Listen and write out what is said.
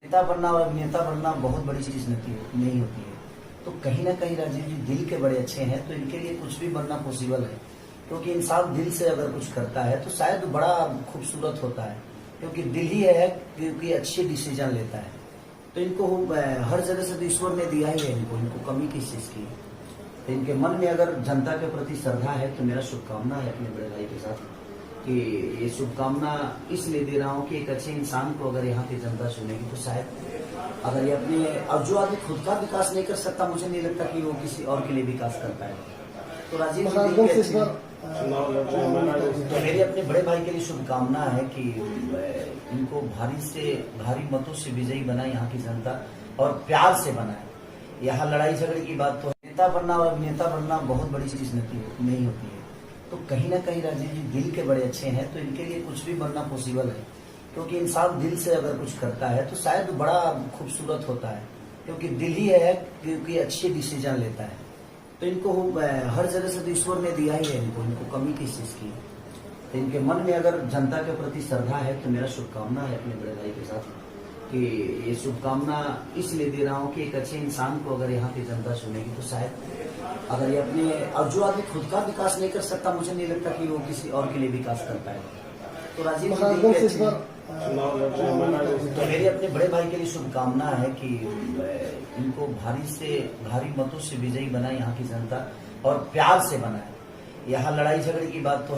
नेता बनना और अभिनेता बनना बहुत बड़ी चीज नहीं होती है। तो कहीं ना कहीं राजीव जी दिल के बड़े अच्छे हैं, तो इनके लिए कुछ भी बनना पॉसिबल है। क्योंकि इंसान दिल से अगर कुछ करता है तो शायद बड़ा खूबसूरत होता है, क्योंकि दिल ही है क्योंकि अच्छे डिसीजन लेता है। तो इनको हर जगह से तो ईश्वर ने दिया ही है, इनको कमी किस चीज की है। तो इनके मन में अगर जनता के प्रति श्रद्धा है तो मेरा शुभकामना है अपने बड़े भाई के साथ कि ये शुभकामना इसलिए दे रहा हूँ कि एक अच्छे इंसान को अगर यहाँ की जनता चुनेगी तो शायद अगर ये अपने अब जो आदमी खुद का विकास नहीं कर सकता, मुझे नहीं लगता कि वो किसी और के लिए विकास कर पाएगा। तो राजीव जी तो मेरी अपने बड़े भाई के लिए शुभकामना है कि इनको भारी मतों से विजयी बनाए यहाँ की जनता, और प्यार से बनाए। यहाँ लड़ाई झगड़े की बात तो नेता बनना और अभिनेता बनना बहुत बड़ी चीज नहीं होती है। तो कहीं ना कहीं राजीव जी दिल के बड़े अच्छे हैं, तो इनके लिए कुछ भी बनना पॉसिबल है। क्योंकि इंसान दिल से अगर कुछ करता है तो शायद बड़ा खूबसूरत होता है, क्योंकि दिल ही है क्योंकि अच्छे डिसीजन लेता है। तो इनको हर जगह से तो ईश्वर ने दिया ही है, इनको कमी किस चीज की है। तो इनके मन में अगर जनता के प्रति श्रद्धा है तो मेरा शुभकामना है अपने बड़े भाई के साथ कि ये शुभकामना इसलिए दे रहा हूँ कि एक अच्छे इंसान को अगर यहाँ की जनता चुनेगी तो शायद अगर ये अपने अब जो आदमी खुद का विकास नहीं कर सकता, मुझे नहीं लगता कि वो किसी और के लिए विकास कर पाएगा। तो राजीव जी तो मेरी अपने बड़े भाई के लिए शुभकामना है कि इनको भारी मतों से विजयी बनाए यहाँ की जनता, और प्यार से बनाए। यहाँ लड़ाई झगड़े की बात तो